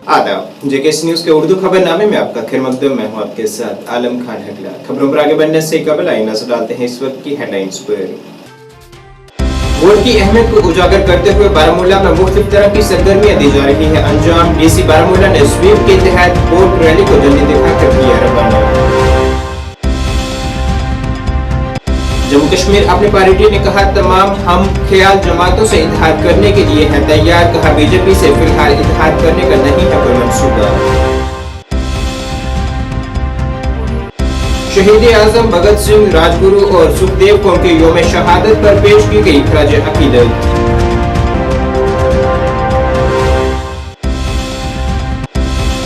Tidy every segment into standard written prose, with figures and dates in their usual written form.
आदाब, JKS news के उर्दू खबरनामे में आपका खैर मकदम। मैं हूं आपके साथ आलम खान हकला। खबरों पर आगे बढ़ने से कबल आइए नजर डालते हैं इस वक्त की हेडलाइंस पर। वोट की अहमियत को उजागर करते हुए बारामूला में मुख्तलिफ तरह की सरगर्मियां दी जा रही है अंजाम। डीसी बारामूला ने स्वीप के तहत वोट रैली को जल्दी दिखाकर किया रवाना। जम्मू कश्मीर अपनी पार्टी ने कहा तमाम हम ख्याल जमातों से इजहार करने के लिए है तैयार। कहा बीजेपी से फिलहाल इजहार करने का नहीं है कोई मंसूबा। शहीद आजम भगत सिंह, राजगुरु और सुखदेव को उनके यौम शहादत पर पेश की गई खराज अकीदत।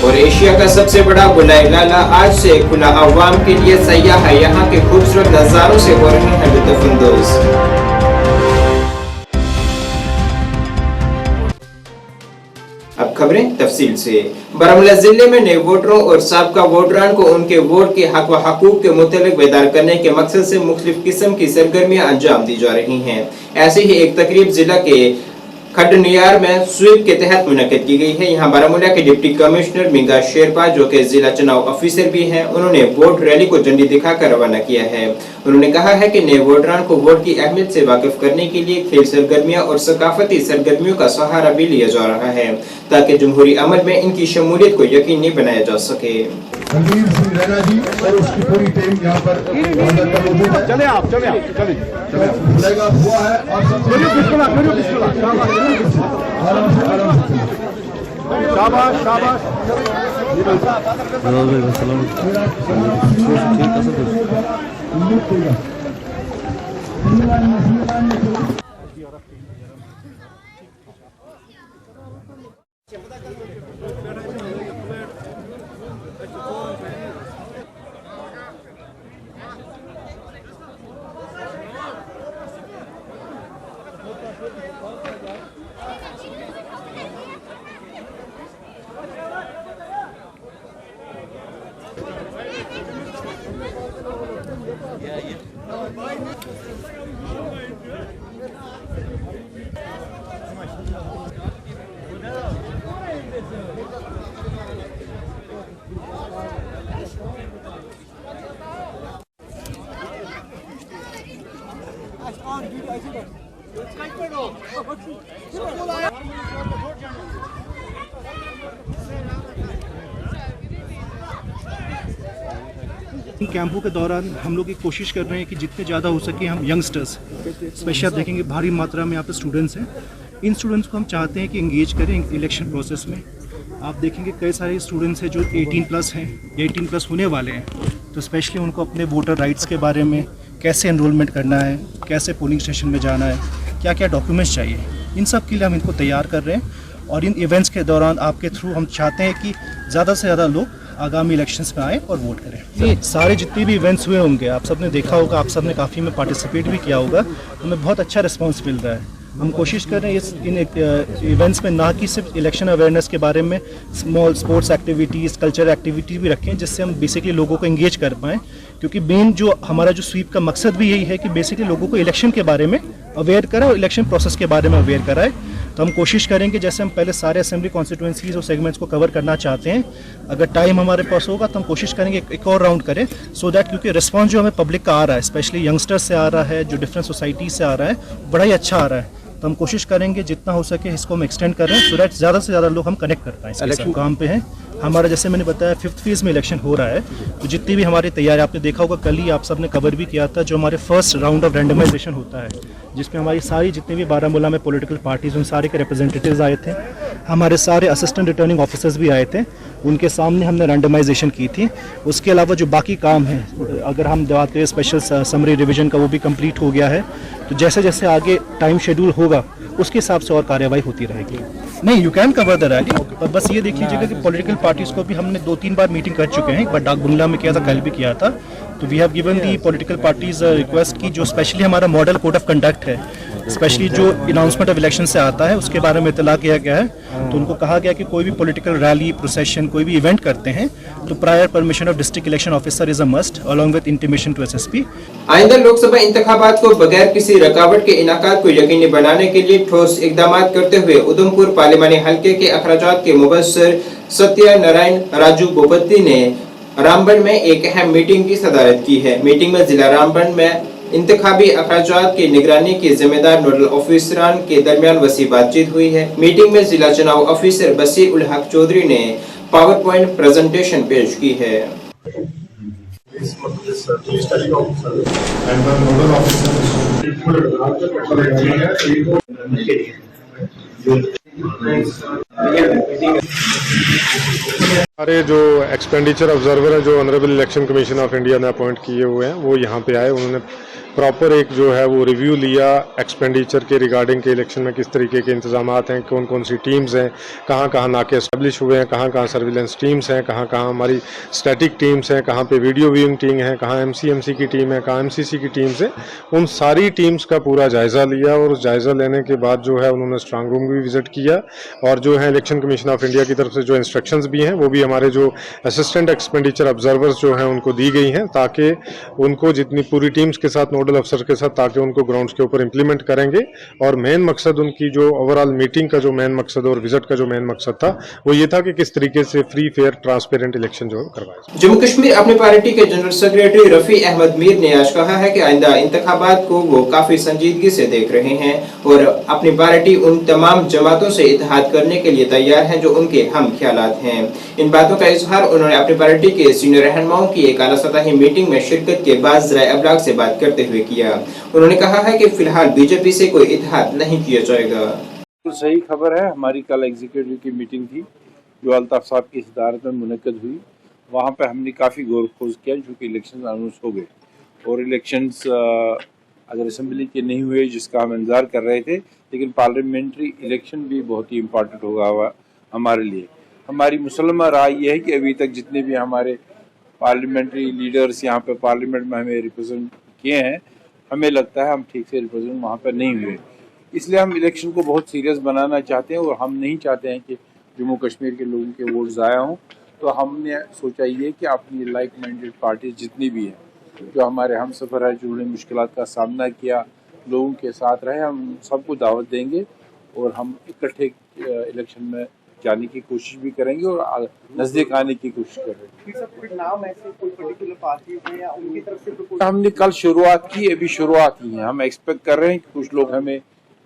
और एशिया का सबसे बड़ा बुलाई लाला आज से खुला अवाम के लिए सयाह है। यहाँ के खूबसूरत नजारों से हो रहे हैं लुत्फअंदोज। अब खबरें तफसील से। बारामूला जिले में नए वोटरों और साबका वोटरान को उनके वोट के हक व हकूक के मुतालिक बेदार करने के मकसद से मुख्तलिफ किस्म की सरगर्मियां अंजाम दी जा रही हैं। ऐसे ही एक तकरीब जिला के खडनियार में स्वीप के तहत मुनक्किद की गई है। यहाँ बारामूला के डिप्टी कमिश्नर मिंगा शेरपा, जो कि जिला चुनाव ऑफिसर भी हैं, उन्होंने वोट रैली को झंडी दिखाकर रवाना किया है। उन्होंने कहा है कि नए वोटरान को वोट की अहमियत से वाकिफ करने के लिए खेल सरगर्मियां और सकाफती सरगर्मियों का सहारा भी लिया जा रहा है ताकि जमहूरी अमल में इनकी शमूलियत को यकीनी बनाया जा सके। रणवीर सिंह रैना जी और उसकी पूरी टीम यहाँ पर चले आप बुलाएगा हुआ है और शाबाश शाबाश कैंपों के दौरान हम लोग ये कोशिश कर रहे हैं कि जितने ज़्यादा हो सके हम यंगस्टर्स, स्पेशली आप देखेंगे भारी मात्रा में यहाँ पे स्टूडेंट्स हैं। इन स्टूडेंट्स को हम चाहते हैं कि इंगेज करें इलेक्शन प्रोसेस में। आप देखेंगे कई सारे स्टूडेंट्स हैं जो 18 प्लस हैं, 18 प्लस होने वाले हैं, तो स्पेशली उनको अपने वोटर राइट्स के बारे में, कैसे एनरोलमेंट करना है, कैसे पोलिंग स्टेशन में जाना है, क्या क्या डॉक्यूमेंट्स चाहिए, इन सब के लिए हम इनको तैयार कर रहे हैं। और इन इवेंट्स के दौरान आपके थ्रू हम चाहते हैं कि ज़्यादा से ज़्यादा लोग आगामी इलेक्शंस में आए और वोट करें। ये सारे जितने भी इवेंट्स हुए होंगे, आप सबने देखा होगा, आप सबने काफ़ी में पार्टिसिपेट भी किया होगा, हमें बहुत अच्छा रिस्पांस मिल रहा है। हम कोशिश कर रहे हैं इन इवेंट्स में ना कि सिर्फ इलेक्शन अवेयरनेस के बारे में small sports activities, cultural activities भी रखें, जिससे हम बेसिकली लोगों को इंगेज कर पाएँ। क्योंकि मेन जो हमारा जो स्वीप का मकसद भी यही है कि बेसिकली लोगों को इलेक्शन के बारे में अवेयर कराए और इलेक्शन प्रोसेस के बारे में अवेयर कराए। तो हम कोशिश करेंगे जैसे हम पहले सारे असेंबली कॉन्स्टिट्यूंसीज और सेगमेंट्स को कवर करना चाहते हैं, अगर टाइम हमारे पास होगा तो हम कोशिश करेंगे एक और राउंड करें, सो दैट क्योंकि रिस्पॉन्स जो हमें पब्लिक का आ रहा है, स्पेशली यंगस्टर्स से आ रहा है, जो डिफरेंट सोसाइटी से आ रहा है, बड़ा ही अच्छा आ रहा है। तो हम कोशिश करेंगे जितना हो सके इसको हम एक्सटेंड करें, सो दैट ज़्यादा से ज़्यादा लोग हम कनेक्ट कर पाएँ। इलेक्शन काम पे हैं हमारा, जैसे मैंने बताया 5th फेज़ में इलेक्शन हो रहा है, तो जितनी भी हमारी तैयारी, आपने देखा होगा कल ही आप सब ने कवर भी किया था, जो हमारे फर्स्ट राउंड ऑफ रैंडमाइजेशन होता है, जिसमें हमारी सारी जितनी भी बारामूला में पॉलिटिकल पार्टीज, उन सारे के रिप्रेजेंटेटिव्स आए थे, हमारे सारे असिस्टेंट रिटर्निंग ऑफिसर्स भी आए थे, उनके सामने हमने रैंडमाइजेशन की थी। उसके अलावा जो बाकी काम है, अगर हम बात करें स्पेशल समरी रिवीजन का, वो भी कंप्लीट हो गया है। तो जैसे जैसे आगे टाइम शेड्यूल होगा उसके हिसाब से और कार्यवाही होती रहेगी। नहीं, you can cover the rally, पर बस ये देख लीजिएगा कि पॉलिटिकल पार्टीज़ को भी हमने 2-3 बार मीटिंग कर चुके हैं। एक बार डाक बंगला में किया था, कल भी किया था। तो we have given the political parties request की, जो स्पेशली हमारा मॉडल कोड ऑफ कंडक्ट है, स्पेशली जो अनाउंसमेंट ऑफ इलेक्शन से आता है उसके बारे में इतला किया गया है। तो उनको कहा गया कि कोई भी पॉलिटिकल रैली, प्रोसेशन, कोई भी इवेंट करते हैं तो prior permission of district election officer is a must along with intimation to SSP. आइंदा लोकसभा इंतखाबात को बगैर किसी रुकावट के इनाकात को यकीनी बनाने के लिए ठोस इकदाम करते हुए उधमपुर पार्लिमानी हल्के के अखराजात के मुबस्सिर सत्य नारायण राजू बोपत्ती ने रामबन में एक अहम मीटिंग की सदारत की है। मीटिंग में जिला रामबन में इंतखाबी अखराजात की निगरानी के जिम्मेदार नोडल ऑफिसरान के दरमियान वसी बातचीत हुई है। मीटिंग में जिला चुनाव ऑफिसर बसीर उल हक चौधरी ने पावर पॉइंट प्रेजेंटेशन पेश की है। हमारे जो एक्सपेंडिचर ऑब्जर्वर हैं, जो honourable election commission of India ने अपॉइंट किए हुए हैं, वो यहाँ पे आए। उन्होंने प्रॉपर एक जो है वो रिव्यू लिया एक्सपेंडिचर के रिगार्डिंग के इलेक्शन में किस तरीके के इंतजामात हैं, कौन कौन सी टीम्स हैं, कहाँ कहाँ नाके एस्टेब्लिश हुए हैं, कहाँ कहाँ सर्विलेंस टीम्स हैं, कहाँ कहाँ हमारी स्टैटिक टीम्स हैं, कहाँ पे वीडियो व्यूइंग टीम है, कहाँ एमसीएमसी की टीम है, कहाँ एमसीसी की टीम्स है। उन सारी टीम्स का पूरा जायजा लिया और उस जायजा लेने के बाद जो है उन्होंने स्ट्रांग रूम भी विजिट किया और जो है इलेक्शन कमीशन ऑफ इंडिया की तरफ से जो इंस्ट्रक्शंस भी हैं वो भी हमारे जो असिस्टेंट एक्सपेंडिचर ऑब्जर्वर्स जो हैं उनको दी गई हैं, ताकि उनको जितनी पूरी टीम्स के साथ, नोडल अफसर के साथ, ताकि उनको ग्राउंड्स के ऊपर इंप्लीमेंट करेंगे। और मेन मकसद उनकी जो ओवरऑल मीटिंग का जो मेन मकसद और विजिट का जो मेन मकसद था वो ये था कि किस तरीके से फ्री, फेयर, ट्रांसपेरेंट इलेक्शन जो करवाए। जम्मू कश्मीर अपनी पार्टी के जनरल सेक्रेटरी रफी अहमद मीर ने आज कहा है कि आइंदा इंतखाबात को वो काफी संजीदगी से देख रहे हैं और अपनी पार्टी उन तमाम जमातों से इत्तेहाद करने के लिए तैयार है जो उनके हम ख्यालात हैं। इन बातों का इजहार उन्होंने अपनी पार्टी के सीनियर रहनुमाओं की एक आला सतही मीटिंग में शिरकत के बाद ज़राए अबलाग से बात करते हुए किया। उन्होंने कहा है कि फिलहाल बीजेपी से कोई इत्तेहाद नहीं किया जाएगा। तो सही खबर है, हमारी कल एग्जीक्यूटिव की मीटिंग थी जो अल्ताफ साहब की सदारत में मुनक्कद हुई। वहाँ पे हमने काफ़ी गौर खोज किया क्योंकि इलेक्शन अनाउंस हो गए और इलेक्शंस अगर असम्बली के नहीं हुए जिसका हम इंतज़ार कर रहे थे, लेकिन पार्लियामेंट्री इलेक्शन भी बहुत ही इम्पॉर्टेंट होगा हमारे लिए। हमारी मुसलमान राय ये है कि अभी तक जितने भी हमारे पार्लियामेंट्री लीडर्स यहाँ पे पार्लियामेंट में हमें रिप्रेजेंट किए हैं, हमें लगता है हम ठीक से रिप्रेजेंट वहाँ पर नहीं हुए। इसलिए हम इलेक्शन को बहुत सीरियस बनाना चाहते हैं और हम नहीं चाहते हैं कि जम्मू कश्मीर के लोगों के वोट ज़ाया हों। तो हमने सोचा ये कि अपनी लाइक माइंडेड पार्टीज जितनी भी हैं, जो हमारे हम सफ़र है, जिन्होंने मुश्किलात का सामना किया, लोगों के साथ रहे, हम सबको दावत देंगे और हम इकट्ठे इलेक्शन में जाने की कोशिश भी करेंगे और नज़दीक आने की कोशिश करेंगे। नाम ऐसे कोई पर्टिकुलर पार्टी है या उनकी तरफ से हमने कल शुरुआत की, अभी शुरुआत ही है। हम एक्सपेक्ट कर रहे हैं कि कुछ लोग हमें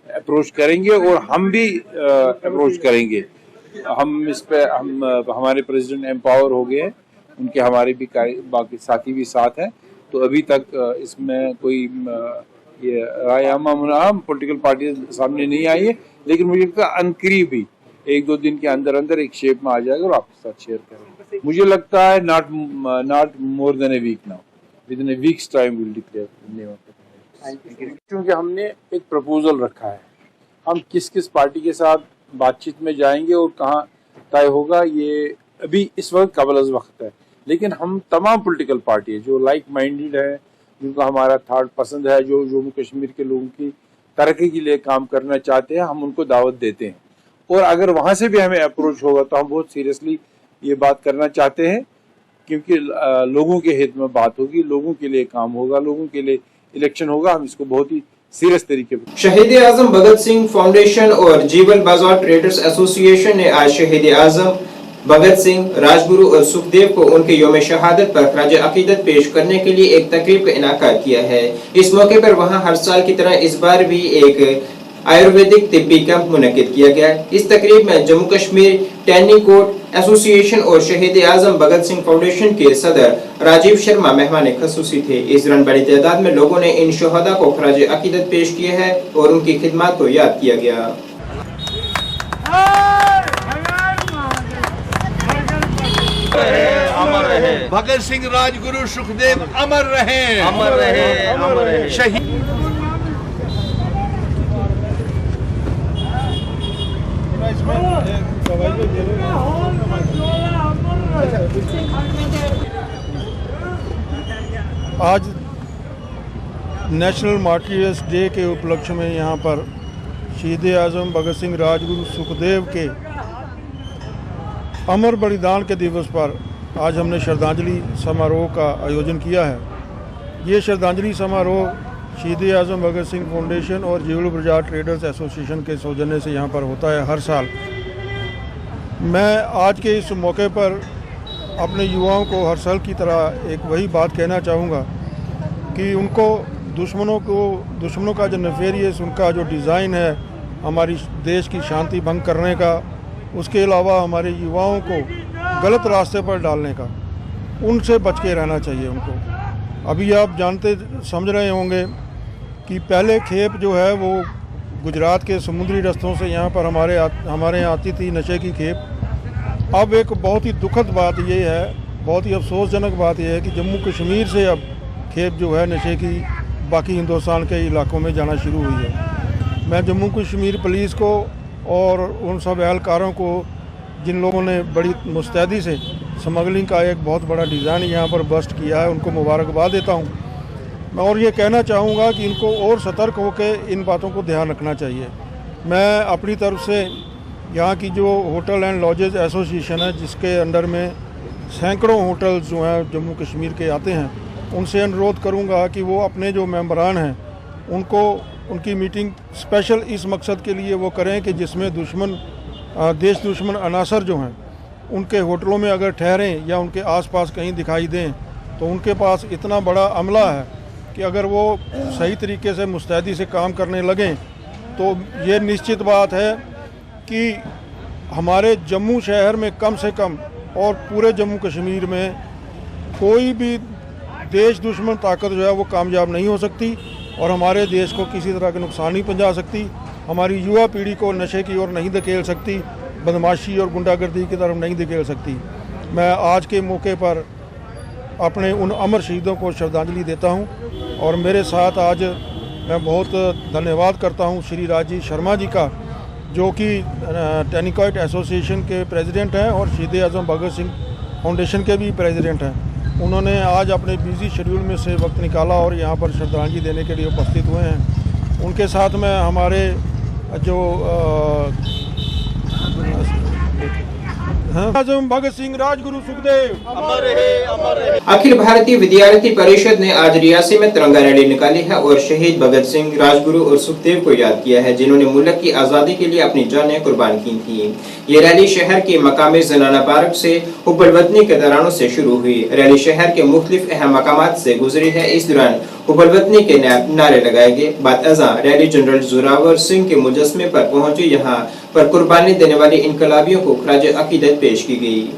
अप्रोच करेंगे और हम भी अप्रोच करेंगे। हम इस पे हमारे प्रेसिडेंट एम्पावर हो गए हैं, उनके हमारे भी बाकी साथी भी साथ हैं। तो अभी तक इसमें कोई ये राय आम पॉलिटिकल पार्टी सामने नहीं आई है, लेकिन मुझे लगता है अनकरीब भी 1-2 दिन के अंदर अंदर एक शेप में आ जाएगा और आपके साथ शेयर करेंगे। मुझे लगता है not more than a week now, within a week's time will declare. क्योंकि हमने एक प्रपोजल रखा है, हम किस किस पार्टी के साथ बातचीत में जाएंगे और कहाँ तय होगा ये अभी इस वक्त काबिल वक्त है। लेकिन हम तमाम पॉलिटिकल पार्टी है जो लाइक माइंडेड है, जिनको हमारा थॉट पसंद है, जो जम्मू कश्मीर के लोगों की तरक्की के लिए काम करना चाहते हैं, हम उनको दावत देते हैं। और अगर वहाँ से भी हमें अप्रोच होगा तो हम बहुत सीरियसली ये बात करना चाहते हैं, क्योंकि लोगों के हित में बात होगी, लोगों के लिए काम होगा, लोगों के लिए इलेक्शन होगा। हम इसको बहुत ही सीरियस तरीके पर। शहीद आजम भगत सिंह फाउंडेशन और जीवल बाजार ट्रेडर्स एसोसिएशन ने आज शहीद आजम भगत सिंह, राजगुरु और सुखदेव को उनके यौम शहादत पर खराज अकीदत पेश करने के लिए एक तकरीब का इनाकाद किया है। इस मौके पर वहां हर साल की तरह इस बार भी एक आयुर्वेदिक तिब्बी कैंप मुनक्किद किया गया। इस तकरीब में Jammu Kashmir tanning court association और शहीद आजम भगत सिंह फाउंडेशन के सदर राजीव शर्मा मेहमान खसूसी थे। इस दौरान बड़ी तादाद में लोगों ने इन शहदा को खराज अकीदत पेश किया है और उनकी खिदमत को याद किया गया। भगत सिंह, राजगुरु, सुखदेव अमर रहे, अमर रहे, अमर रहे। शहीद नेशनल मार्टियर्स डे के उपलक्ष्य में यहाँ पर शहीद आज़म भगत सिंह राजगुरु सुखदेव के अमर बलिदान के दिवस पर आज हमने श्रद्धांजलि समारोह का आयोजन किया है। ये श्रद्धांजलि समारोह शहीद आज़म भगत सिंह फाउंडेशन और जीवल बाजार ट्रेडर्स एसोसिएशन के सौजन्य से यहाँ पर होता है हर साल। मैं आज के इस मौके पर अपने युवाओं को हर साल की तरह एक वही बात कहना चाहूँगा कि उनको दुश्मनों का जो नेफेरियस उनका जो डिज़ाइन है हमारी देश की शांति भंग करने का, उसके अलावा हमारे युवाओं को गलत रास्ते पर डालने का, उनसे बच के रहना चाहिए उनको। अभी आप जानते समझ रहे होंगे कि पहले खेप जो है वो गुजरात के समुद्री रास्तों से यहाँ पर हमारे यहाँ आती थी नशे की खेप। अब एक बहुत ही दुखद बात ये है, बहुत ही अफसोसजनक बात यह है कि जम्मू कश्मीर से अब खेप जो है नशे की बाकी हिंदुस्तान के इलाकों में जाना शुरू हुई है। मैं जम्मू कश्मीर पुलिस को और उन सब एहलकारों को जिन लोगों ने बड़ी मुस्तैदी से स्मगलिंग का एक बहुत बड़ा डिज़ाइन यहाँ पर बस्ट किया है, उनको मुबारकबाद देता हूँ। मैं और ये कहना चाहूँगा कि इनको और सतर्क होकर इन बातों को ध्यान रखना चाहिए। मैं अपनी तरफ से यहाँ की जो होटल एंड लॉजेज एसोसिएशन है, जिसके अंडर में सैकड़ों होटल्स जो हैं जम्मू कश्मीर के आते हैं, उनसे अनुरोध करूँगा कि वो अपने जो मेंबरान हैं उनको उनकी मीटिंग स्पेशल इस मकसद के लिए वो करें कि जिसमें देश दुश्मन अनासर जो हैं उनके होटलों में अगर ठहरें या उनके आसपास कहीं दिखाई दें तो उनके पास इतना बड़ा अमला है कि अगर वो सही तरीके से मुस्तैदी से काम करने लगें तो ये निश्चित बात है कि हमारे जम्मू शहर में कम से कम और पूरे जम्मू कश्मीर में कोई भी देश दुश्मन ताकत जो है वो कामयाब नहीं हो सकती और हमारे देश को किसी तरह का नुकसान नहीं पहुंचा सकती। हमारी युवा पीढ़ी को नशे की ओर नहीं धकेल सकती, बदमाशी और गुंडागर्दी की तरफ नहीं धकेल सकती। मैं आज के मौके पर अपने उन अमर शहीदों को श्रद्धांजलि देता हूं और मेरे साथ आज मैं बहुत धन्यवाद करता हूं श्री राजीव शर्मा जी का, जो कि टेनिकॉइट एसोसिएशन के प्रेसिडेंट हैं और शहीद आज़म भगत सिंह फाउंडेशन के भी प्रेसिडेंट हैं। उन्होंने आज अपने बिजी शेड्यूल में से वक्त निकाला और यहाँ पर श्रद्धांजलि देने के लिए उपस्थित हुए हैं। उनके साथ में हमारे जो आज़म भगत सिंह राजगुरु सुखदेव अमर रहे, अमर रहे। अखिल भारतीय विद्यार्थी परिषद ने आज रियासी में तिरंगा रैली निकाली है और शहीद भगत सिंह राजगुरु और सुखदेव को याद किया है, जिन्होंने मुल्क की आज़ादी के लिए अपनी जानें कुर्बान की थी। ये रैली शहर के मकामी जनाना पार्क से हुब्बल-वतनी के तरानों से शुरू हुई। रैली शहर के मुख्तलिफ अहम मकामात से गुजरी है। इस दौरान हुब्बल-वतनी के नारे लगाए गए। बाद अज़ां रैली जनरल जोरावर सिंह के मुजस्मे पर पहुंची। यहाँ पर कुर्बानी देने वाले इनकलाबियों को खराज अकीदत पेश की गई।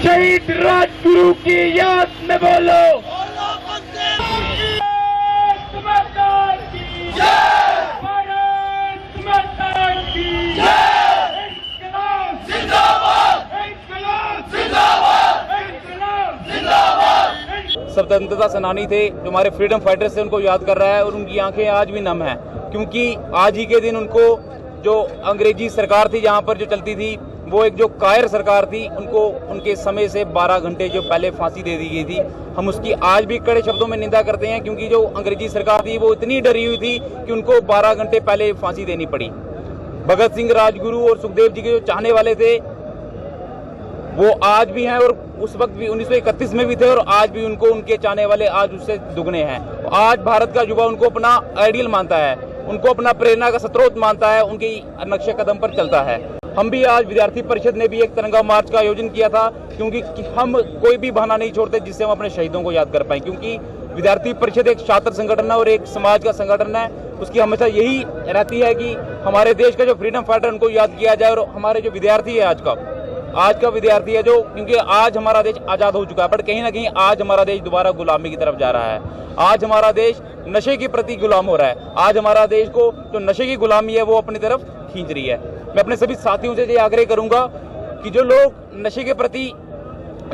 शहीद राजगुरु की याद में बोलो। स्वतंत्रता सेनानी थे, जो हमारे फ्रीडम फाइटर्स थे, उनको याद कर रहा है और उनकी आंखें आज भी नम हैं, क्योंकि आज ही के दिन उनको जो अंग्रेजी सरकार थी यहाँ पर जो चलती थी, वो एक जो कायर सरकार थी, उनको उनके समय से 12 घंटे जो पहले फांसी दे दी गई थी। हम उसकी आज भी कड़े शब्दों में निंदा करते हैं, क्योंकि जो अंग्रेजी सरकार थी वो इतनी डरी हुई थी कि उनको 12 घंटे पहले फांसी देनी पड़ी। भगत सिंह राजगुरु और सुखदेव जी के जो चाहने वाले थे वो आज भी हैं और उस वक्त भी 1931 में भी थे और आज भी उनको उनके चाहने वाले आज उससे दुगने हैं। आज भारत का युवा उनको अपना आइडियल मानता है, उनको अपना प्रेरणा का स्रोत मानता है, उनके नक्शे कदम पर चलता है। हम भी आज विद्यार्थी परिषद ने भी एक तिरंगा मार्च का आयोजन किया था, क्योंकि हम कोई भी बहाना नहीं छोड़ते जिससे हम अपने शहीदों को याद कर पाएं, क्योंकि विद्यार्थी परिषद एक छात्र संगठन है और एक समाज का संगठन है। उसकी हमेशा यही रहती है कि हमारे देश का जो फ्रीडम फाइटर उनको याद किया जाए और हमारे जो विद्यार्थी है आज का विद्यार्थी है जो, क्योंकि आज हमारा देश आज़ाद हो चुका है, बट कहीं ना कहीं आज हमारा देश दोबारा गुलामी की तरफ जा रहा है। आज हमारा देश नशे के प्रति गुलाम हो रहा है। आज हमारा देश को जो नशे की गुलामी है वो अपनी तरफ खींच रही है। मैं अपने सभी साथियों से ये आग्रह करूंगा कि जो लोग नशे के प्रति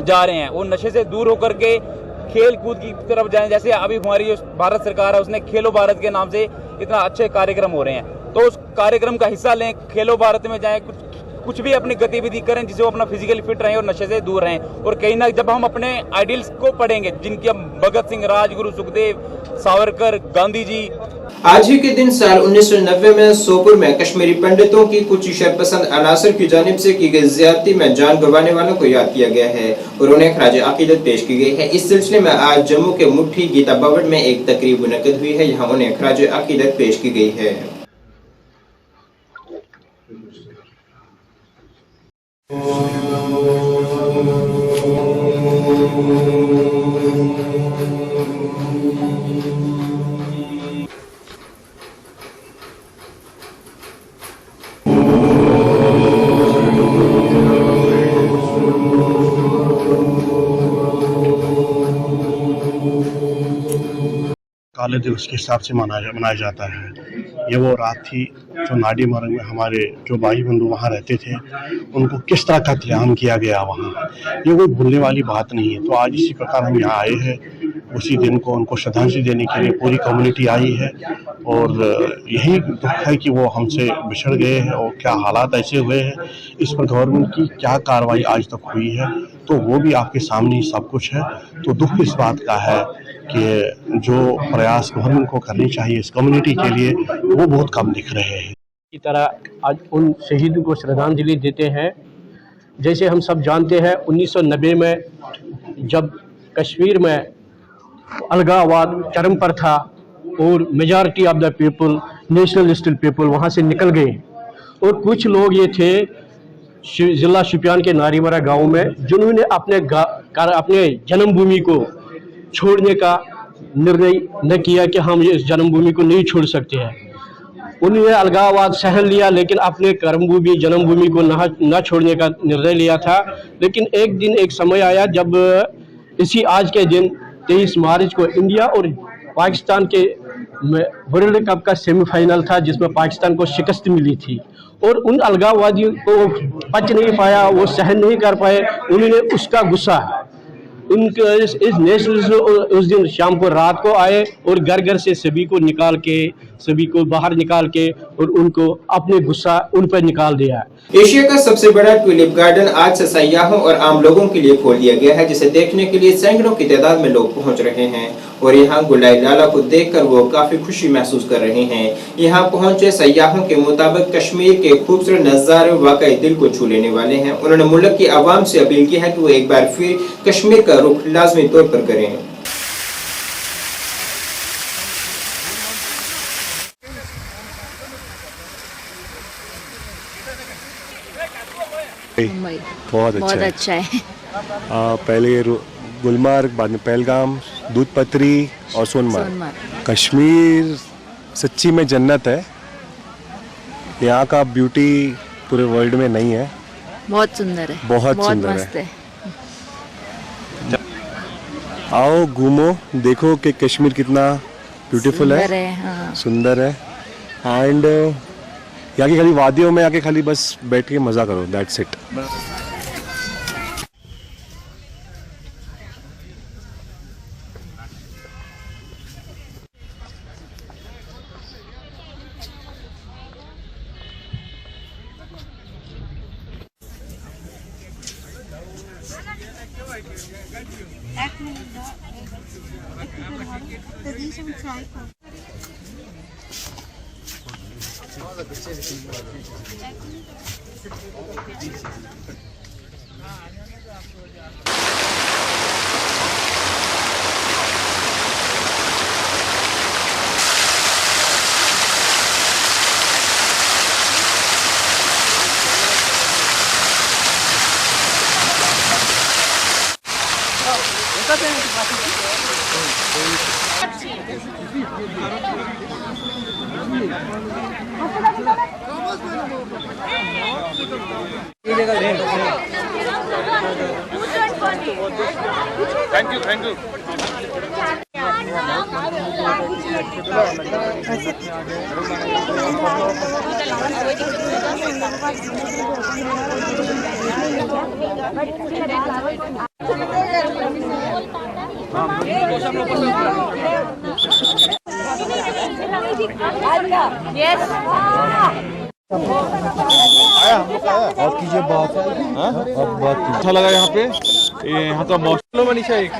जा रहे हैं वो नशे से दूर होकर के खेल कूद की तरफ जाएं। जैसे अभी हमारी जो भारत सरकार है उसने खेलो भारत के नाम से इतना अच्छे कार्यक्रम हो रहे हैं, तो उस कार्यक्रम का हिस्सा लें, खेलो भारत में जाएं, कुछ भी अपनी गतिविधि करें जिससे वो अपना फिजिकली फिट रहें और नशे से दूर रहें। और कहीं ना जब हम अपने आइडियल्स को पढ़ेंगे जिनके हम भगत सिंह, राजगुरु, सुखदेव, सावरकर, गांधी जी। आज ही के दिन साल 1990 में सोपुर में कश्मीरी पंडितों की कुछ शरपसंद अनासर की जानिब से की गई ज्यादती में जान गंवाने वालों को याद किया गया है और उन्हें खराज अकीदत पेश की गई है। इस सिलसिले में आज जम्मू के मुट्ठी गीता भवन में एक तकरीब मुनक्किद हुई है। यहाँ उन्हें खराज अकीदत पेश की गई है। काले दिवस के हिसाब से मनाया जाता है। ये वो रात थी जो नाडी मरंग में हमारे जो भाई बंधु वहाँ रहते थे उनको किस तरह कत्लेआम किया गया वहाँ, ये कोई भूलने वाली बात नहीं है। तो आज इसी प्रकार हम यहाँ आए हैं, उसी दिन को उनको श्रद्धांजलि देने के लिए पूरी कम्युनिटी आई है और यही दुख है कि वो हमसे बिछड़ गए हैं और क्या हालात ऐसे हुए हैं। इस पर गवर्नमेंट की क्या कार्रवाई आज तक हुई है तो वो भी आपके सामने सब कुछ है। तो दुख इस बात का है कि जो प्रयास गवर्नमेंट को करनी चाहिए इस कम्युनिटी के लिए वो बहुत कम दिख रहे हैं। इसी तरह आज उन शहीदों को श्रद्धांजलि देते हैं। जैसे हम सब जानते हैं 1990 में जब कश्मीर में अलगाववाद चरम पर था और majority of the people, nationalist people वहाँ से निकल गए और कुछ लोग ये थे जिला शोपियान के नारीमरा गांव में जिन्होंने अपने जन्मभूमि को छोड़ने का निर्णय न किया कि हम इस जन्मभूमि को नहीं छोड़ सकते हैं। उन्होंने अलगाववाद सहन लिया लेकिन अपने कर्मभूमि जन्मभूमि को न छोड़ने का निर्णय लिया था। लेकिन एक दिन एक समय आया जब इसी आज के दिन 23 मार्च को इंडिया और पाकिस्तान के वर्ल्ड कप का सेमीफाइनल था जिसमें पाकिस्तान को शिकस्त मिली थी और उन अलगाववादियों को पच नहीं पाया, वो सहन नहीं कर पाए। उन्होंने उसका गुस्सा उनके इस नेशनलिस्ट उस दिन शाम को रात को आए और घर घर से सभी को बाहर निकाल के और उनको अपने गुस्सा उन पर निकाल दिया। एशिया का सबसे बड़ा ट्यूलिप गार्डन आज से सयाहों और आम लोगों के लिए खोल दिया गया है, जिसे देखने के लिए सैकड़ों की तादाद में लोग पहुंच रहे हैं और यहाँ गुलाइ लाला को देखकर वो काफी खुशी महसूस कर रहे हैं। यहाँ पहुंचे सयाहों के मुताबिक कश्मीर के खूबसूरत नजारे वाकई दिल को छू लेने वाले हैं। उन्होंने मुल्क की आवाम से अपील की है कि वो एक बार फिर कश्मीर का रुख लाजमी तौर पर करें। बहुत अच्छा है। पहले गुलमर्ग, बाद में पहलगाम, दूध पत्री और सोनमर्ग। कश्मीर सच्ची में जन्नत है। यहाँ का ब्यूटी पूरे वर्ल्ड में नहीं है। बहुत सुंदर है, बहुत सुंदर है। आओ घूमो, देखो कि कश्मीर कितना ब्यूटीफुल है, हाँ। सुंदर है। एंड यहाँ की खाली वादियों में आके खाली बस बैठ के मजा करो, दैट्स इट। Thank you. और कीजिए बात। अब बात अच्छा लगा यहाँ पे, यहाँ का मौसम मनीषा एक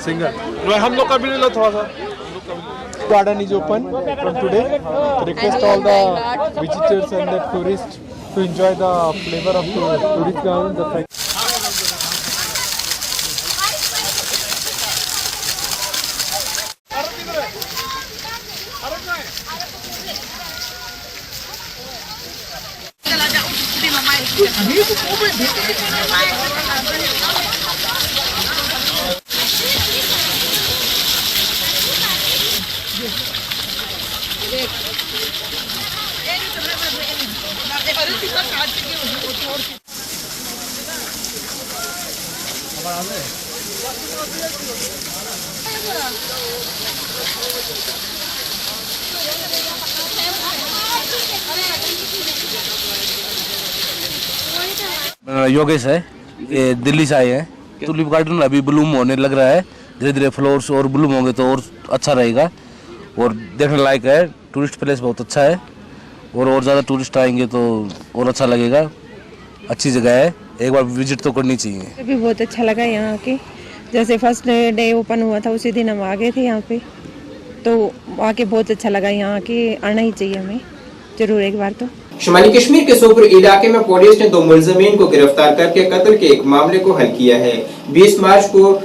सिंगर हम लोग का भी ले लो थोड़ा सा। Garden is open from today. Request all the visitors and the tourists to enjoy the flavor of the tourist garden. Yogesh है, ये दिल्ली से आए हैं। टुलिप गार्डन अभी ब्लूम होने लग रहा है, धीरे धीरे फ्लावर्स और ब्लूम होंगे तो और अच्छा रहेगा और देखने लायक है। टूरिस्ट प्लेस बहुत अच्छा है और ज़्यादा टूरिस्ट आएंगे तो और अच्छा लगेगा। अच्छी जगह है, एक बार विजिट तो करनी चाहिए। भी बहुत अच्छा लगा यहाँ के, जैसे फर्स्ट डे ओपन हुआ था उसी दिन हम आ गए थे यहाँ पे, तो आके बहुत अच्छा लगा। यहाँ के आना ही चाहिए हमें जरूर एक बार तो। शुमाली कश्मीर के सोपुर इलाके में पुलिस ने 2 मुलजमीन को गिरफ्तार करके कत्ल के एक मामले को हल किया है। 20 मार्च को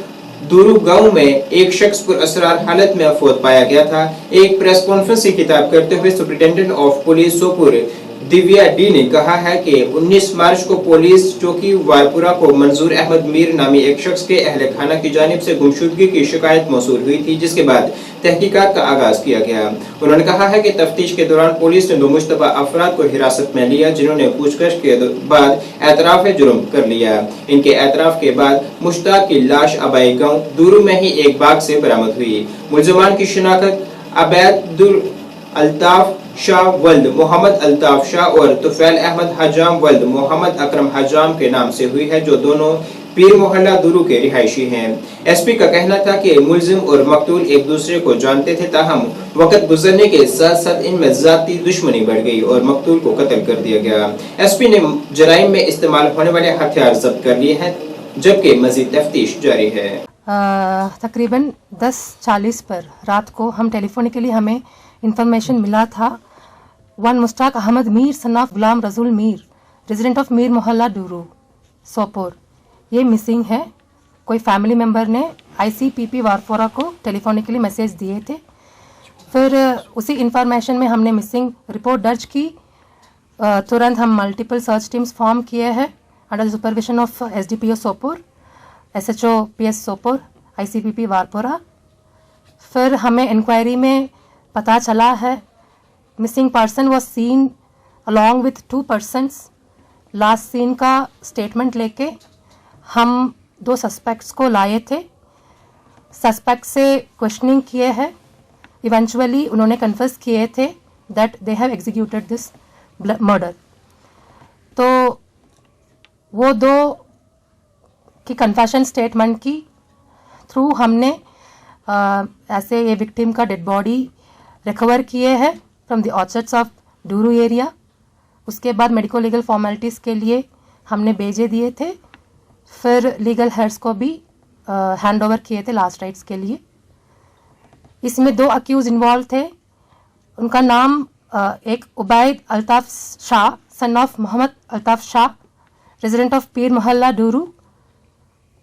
दूरू गांव में एक शख्स पुरअसरार हालत में अफवाह पाया गया था। एक प्रेस कॉन्फ्रेंस से खिताब करते हुए superintendent of police Sopore Divya D ने कहा है कि 19 मार्च को पुलिस चौकी वारपुरा को मंजूर अहमद मीर नामी एक शख्स के अहले खाना की जानिब से गुमशुदगी की शिकायत मौसूल हुई थी, जिसके बाद तहकीकात का आगाज किया गया। उन्होंने कहा है कि तफ्तीश के दौरान पुलिस ने 2 मुश्तबा अफराद को हिरासत में लिया, जिन्होंने पूछताछ के बाद एतराफ जुर्म कर लिया। इनके एतराफ के बाद मुश्ताक की लाश अबाई गांव दूरू में ही एक बाग से बरामद हुई। मुलजमान की शिनाख्त अबैदुल अल्ताफ शाह वल्द मोहम्मद अल्ताफ शाह और तुफैल अहमद हजाम वल्द मोहम्मद अकरम हजाम के नाम से हुई है, जो दोनों पीर मोहल्ला दूरू के रिहायशी हैं। एसपी का कहना था कि मुलजिम और मकतूल एक दूसरे को जानते थे, ताहम वक्त गुजरने के साथ साथ इनमें जाती दुश्मनी बढ़ गई और मकतूल को कत्ल कर दिया गया। एसपी ने जराइम में इस्तेमाल होने वाले हथियार जब्त कर लिए हैं, जबकि मजीद तफ्तीश जारी है। तकरीबन 10:40 पर रात को हम टेलीफोनिकली हमें इंफॉर्मेशन मिला था, 1 Mushtaq Ahmad Mir son of Ghulam Rasool Mir, resident of Mir मोहल्ला डूरू सोपोर, ये मिसिंग है। कोई फैमिली मेम्बर ने ICPP वारपोरा को टेलीफोनिकली मैसेज दिए थे। फिर उसी इंफॉर्मेशन में हमने मिसिंग रिपोर्ट दर्ज की। तुरंत हम मल्टीपल सर्च टीम्स फॉर्म किए हैं under supervision of SDPO Sopore, SHO PS Sopore, ICPP Warpora. फिर हमें इंक्वायरी में पता चला है missing person was seen along with 2 persons. Last seen का स्टेटमेंट लेके हम 2 सस्पेक्ट्स को लाए थे। सस्पेक्ट से क्वेश्चनिंग किए हैं, इवेंचुअली उन्होंने कन्फेस किए थे that they have executed this murder. तो वो 2 की कन्फेशन स्टेटमेंट की थ्रू हमने ऐसे ये विक्टिम का डेड बॉडी रिकवर किए हैं from the orchards of Dooru area. उसके बाद मेडिको लीगल फॉर्मेलिटीज़ के लिए हमने भेजे दिए थे, फिर लीगल हेड्स को भी हैंड ओवर किए थे लास्ट राइट्स के लिए। इसमें 2 अक्यूज इन्वॉल्व थे। उनका नाम एक Ubaid Altaf Shah son of Mohammad Altaf Shah, resident of Peer Mohalla Dooru.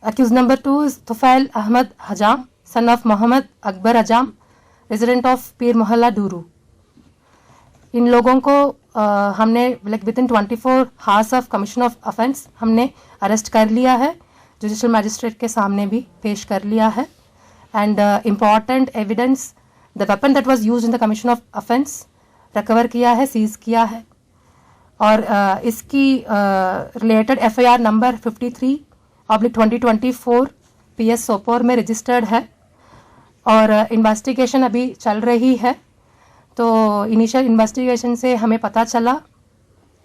Accused number 2 is Tufail Ahmed Hajam son of Mohammad Akbar हजाम, रेजिडेंट ऑफ पीर मोहल्ला डूरू। इन लोगों को हमने within 24 hours of commission of offence हमने अरेस्ट कर लिया है, जुडिशल मैजिस्ट्रेट के सामने भी पेश कर लिया है। And important evidence the weapon that was used in the commission of offence recover किया है, सीज किया है। और इसकी related FIR number 53/2024 PS Sopore में रजिस्टर्ड है। और इन्वेस्टिगेशन अभी चल रही है। तो इनिशियल इन्वेस्टिगेशन से हमें पता चला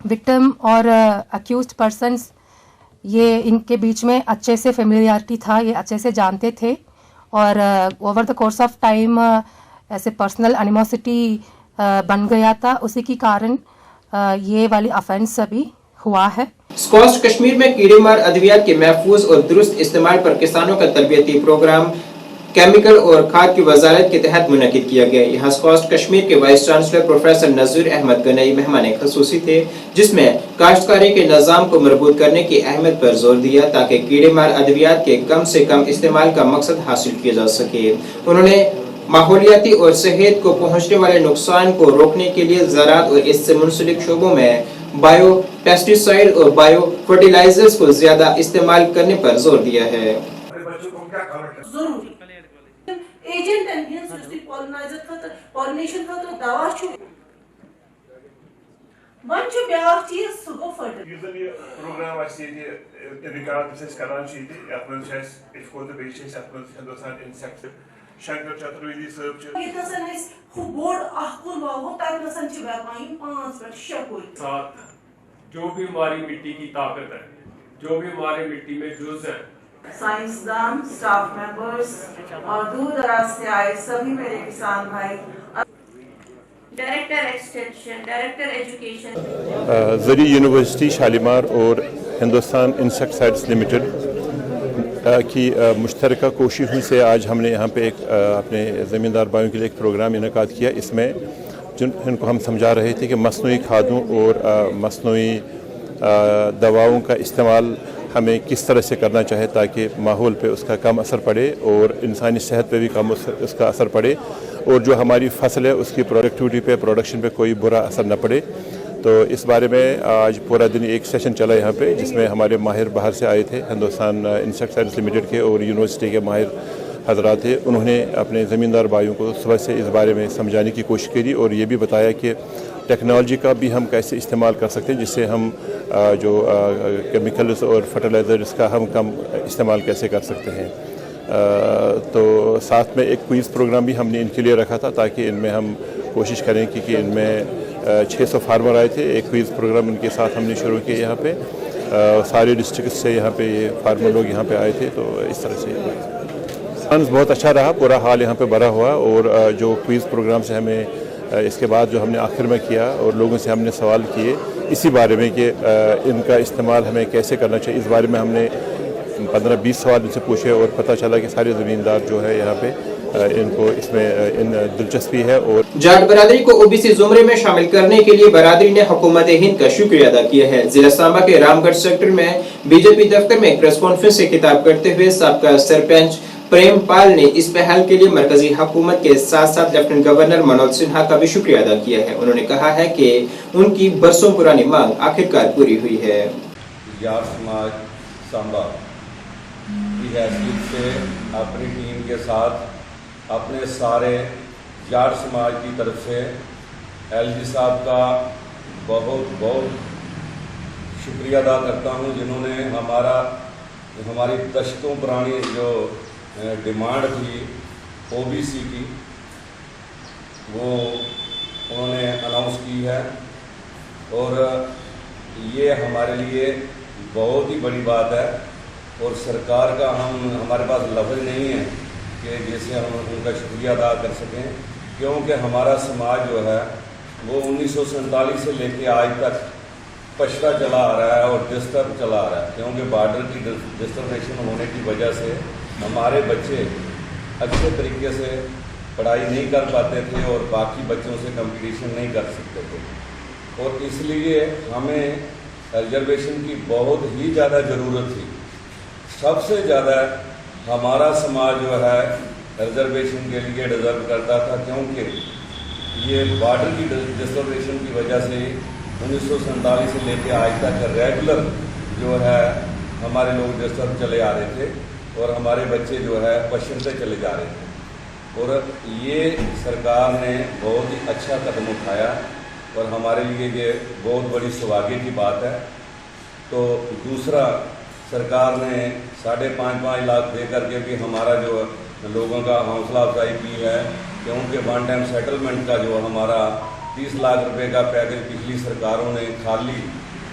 विक्टिम और अक्यूज्ड पर्सन्स ये इनके बीच में अच्छे से फेमिलियरिटी था, ये अच्छे से जानते थे और over the course of time ऐसे पर्सनल एनिमोसिटी बन गया था, उसी के कारण ये वाली ऑफेंस अभी हुआ है। स्क्वाश कश्मीर में कीड़ेमार अद्वियात के महफूज और दुरुस्त इस्तेमाल पर किसानों का तरबियती प्रोग्राम केमिकल और खाद की वजारत के तहत मुनक्किद किया गया। यहाँ स्क्वाश कश्मीर के वाइस चांसलर प्रोफेसर नज़ीर अहमद गनई मेहमान खसूसी थे, जिसमें काश्तकारी के निज़ाम को मजबूत करने की अहमियत पर जोर दिया ताकि कीड़ेमार अद्वियात के कम से कम इस्तेमाल का मकसद हासिल किया जा सके। उन्होंने माहौलियाती और सेहत को पहुँचने वाले नुकसान को रोकने के लिए ज़राअत और इससे मुंसलिक शोबों में बायो पेस्टिसाइड और बायो फर्टिलाइजर्स को ज्यादा इस्तेमाल करने पर जोर दिया है। एजेंट पॉलिनेशन का तो दवा वन ब्याक चीज सह गो फर्टिलाइजर प्रोग्राम रिकॉर्ड करान इफको तो हिंदुस्तान इंसेक्ट शंकर चतुर्वेदी साहब बोर्ड जो भी हमारी मिट्टी की ताकत है, जो भी हमारी मिट्टी में जुज़ है, साइंसदान, स्टाफ मेंबर्स और दूर दराज से आए सभी मेरे किसान भाई, डायरेक्टर एक्सटेंशन, डायरेक्टर एजुकेशन, ज़री यूनिवर्सिटी शालीमार और हिंदुस्तान इंसेक्टिसाइड्स लिमिटेड की मुश्तरका कोशिशों से आज हमने यहाँ पे एक अपने ज़मींदार भाइयों के लिए एक प्रोग्राम इनेकाद किया। इसमें जिनको हम समझा रहे थे कि मसनूई खादों और मसनूई दवाओं का इस्तेमाल हमें किस तरह से करना चाहिए ताकि माहौल पे उसका कम असर पड़े और इंसानी सेहत पे भी कम उसका असर पड़े और जो हमारी फसल है उसकी प्रोडक्टिविटी पे, प्रोडक्शन पे कोई बुरा असर न पड़े। तो इस बारे में आज पूरा दिन एक सेशन चला यहाँ पे, जिसमें हमारे माहिर बाहर से आए थे, हिंदुस्तान इंसेक्टिसाइड्स लिमिटेड के और यूनिवर्सिटी के माहिर हजरात थे। उन्होंने अपने ज़मींदार भाइयों को सुबह से इस बारे में समझाने की कोशिश करी और ये भी बताया कि टेक्नोलॉजी का भी हम कैसे इस्तेमाल कर सकते हैं जिससे हम जो केमिकल्स और फर्टिलाइज़र्स का हम कम इस्तेमाल कैसे कर सकते हैं। तो साथ में एक क्विज़ प्रोग्राम भी हमने इनके लिए रखा था ताकि इनमें हम कोशिश करें कि इनमें 600 फार्मर आए थे। एक क्विज़ प्रोग्राम इनके साथ हमने शुरू किया यहाँ पे, सारे डिस्ट्रिक्ट से यहाँ पे ये फार्मर लोग यहाँ पे आए थे। तो इस तरह से बहुत अच्छा रहा, पूरा हाल यहाँ पे भरा हुआ और जो क्विज़ प्रोग्राम से हमें इसके बाद जो हमने आखिर में किया और लोगों से हमने सवाल किए इसी बारे में कि इनका इस्तेमाल हमें कैसे करना चाहिए, इस बारे में हमने 15-20 सवाल इनसे पूछे और पता चला कि सारे ज़मींदार जो है यहाँ पे इनको इसमें इन दिलचस्पी है। और जाट बरादरी को ओबीसी जुमरे में शामिल करने के लिए बरादरी ने हुकूमत हिंद का शुक्रिया अदा किया है। जिला सांबा के रामगढ़ सेक्टर में बीजेपी दफ्तर में प्रेस कॉन्फ्रेंस से खिताब करते हुए साबका सरपंच प्रेम पाल ने इस पहल के लिए मरकजी हुकूमत के साथ साथ लेफ्टिनेंट गवर्नर मनोज सिन्हा का भी शुक्रिया अदा किया है। उन्होंने कहा है कि उनकी बरसों पुरानी मांग आखिरकार पूरी हुई है। जाट समाज सांबा की हैसियत से अपनी टीम के साथ अपने सारे जाट समाज की तरफ से एलजी साहब का बहुत बहुत शुक्रिया अदा करता हूं, जिन्होंने हमारी दशकों पुरानी जो डिमांड थी ओबीसी की वो उन्होंने अनाउंस की है और ये हमारे लिए बहुत ही बड़ी बात है। और सरकार का हमारे पास लफ्ज़ नहीं है कि जैसे हम उनका शुक्रिया अदा कर सकें, क्योंकि हमारा समाज जो है वो 1947 से लेके आज तक पछड़ा चला आ रहा है और डिस्टर्ब चला आ रहा है, क्योंकि बॉर्डर की डिस्टर्बेशन होने की वजह से हमारे बच्चे अच्छे तरीके से पढ़ाई नहीं कर पाते थे और बाकी बच्चों से कंपटीशन नहीं कर सकते थे और इसलिए हमें रिजर्वेशन की बहुत ही ज़्यादा ज़रूरत थी। सबसे ज़्यादा हमारा समाज जो है रिजर्वेशन के लिए डिज़र्व करता था, क्योंकि ये बॉर्डर की डिस्टर्बेशन की वजह से 1947 से लेकर आज तक रेगुलर जो है हमारे लोग डिस्टर्ब चले आ रहे थे और हमारे बच्चे जो है पछड़ते चले जा रहे थे। और ये सरकार ने बहुत ही अच्छा कदम उठाया और हमारे लिए ये बहुत बड़ी सौभाग्य की बात है। तो दूसरा, सरकार ने 5.5 लाख दे करके भी हमारा जो लोगों का हौसला अफजाई की है कि उनके वन टाइम सेटलमेंट का जो हमारा 30 लाख रुपए का पैकेज पिछली सरकारों ने खाली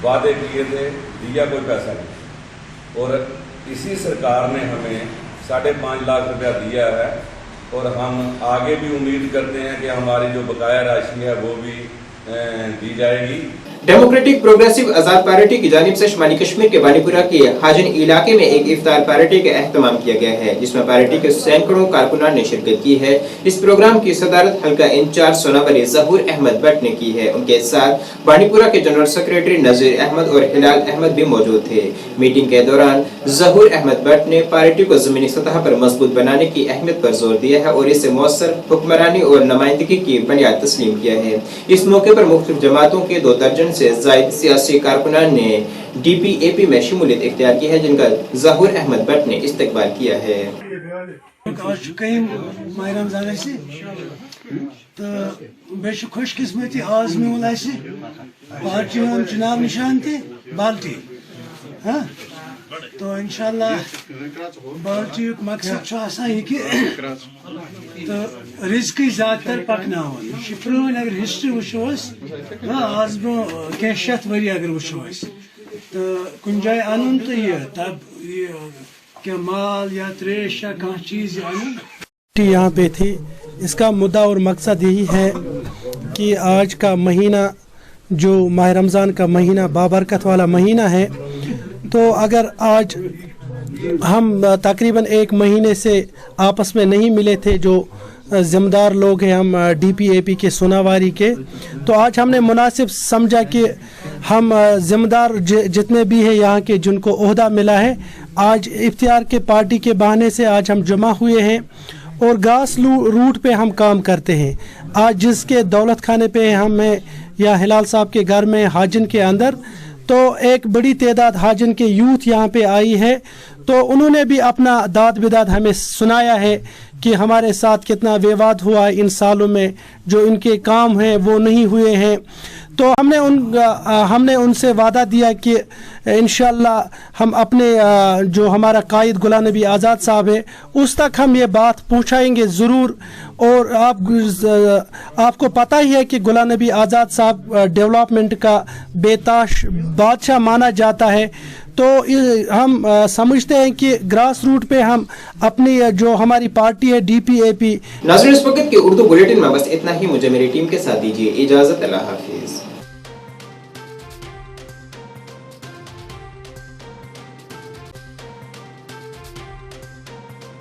वादे किए थे, दिया कोई पैसा नहीं। और इसी सरकार ने हमें 5.5 लाख रुपया दिया है और हम आगे भी उम्मीद करते हैं कि हमारी जो बकाया राशि है वो भी दी जाएगी। डेमोक्रेटिक प्रोग्रेसिव आजाद पार्टी की जानिब से शुमाली कश्मीर के बानीपुरा के हाजिन इलाके में एक इफ्तार पार्टी का एहतमाम किया गया है, जिसमें पार्टी के सैकड़ों कारकुनान ने शिरकत की है। इस प्रोग्राम की सदारत हल्का इंचार्ज सोनावली ज़हूर अहमद भट्ट ने की है। उनके साथ बानीपुरा के जनरल सेक्रेटरी नजीर अहमद और हिलाल अहमद भी मौजूद थे। मीटिंग के दौरान ज़हूर अहमद भट्ट ने पार्टी को जमीनी सतह पर मजबूत बनाने की अहमियत पर जोर दिया है और इससे मौसर हुक्मरानी और नुमाइंदगी की बुनियाद तस्लीम किया है। इस मौके पर मुख्तलिफ जमातों के 2 दर्जन से जायद सियासी कारकुनान ने DPAP में शमूलियत इख्तियार की है, जिनका ज़हूर अहमद भट्ट ने इस्तकबाल किया है। खुशकिस्मती आज मिल पार्टी हम चुनाव निशान थे बाल्टी, हाँ तो इंशाल्लाह बाल्टी मकसद यह कि तो रिस्क ज्यादातर पकन पुरान अगर हिस्ट्री वो आज ब्रो कह शत वरी अगर वो तो कुन जाए अन तो ये तब ये क्या माल या त्रेश या कह चीज अन यहाँ पे थी। इसका मुद्दा और मकसद यही है कि आज का महीना जो माह रमज़ान का महीना बाबरकत वाला महीना है, तो अगर आज हम तकरीबन 1 महीने से आपस में नहीं मिले थे, जो ज़िम्मेदार लोग हैं हम DPAP के सोनावारी के, तो आज हमने मुनासिब समझा कि हम ज़िम्मेदार जितने भी हैं यहाँ के जिनको ओहदा मिला है, आज इफ्तियार के पार्टी के बहाने से आज हम जमा हुए हैं और ग्रास रूट पे हम काम करते हैं। आज जिसके दौलत खाने पे हमें या हिलाल साहब के घर में हाजिन के अंदर तो एक बड़ी तादाद हाजिन के यूथ यहाँ पे आई है, तो उन्होंने भी अपना दाद बिदाद हमें सुनाया है कि हमारे साथ कितना विवाद हुआ इन सालों में, जो इनके काम हैं वो नहीं हुए हैं। तो हमने उनसे वादा दिया कि इंशाअल्लाह हम अपने जो हमारा कायद गुलाम नबी आज़ाद साहब है उस तक हम ये बात पहुंचाएंगे ज़रूर। और आपको पता ही है कि गुलाम नबी आज़ाद साहब डेवलपमेंट का बेताश बादशाह माना जाता है, तो हम समझते हैं कि ग्रास रूट पे हम अपनी जो हमारी पार्टी है DPAP। नाज़रीन, इस वक्त के उर्दू बुलेटिन में बस इतना ही। मुझे मेरी टीम के साथ दीजिए इजाज़त। अल्लाह हाफिज़।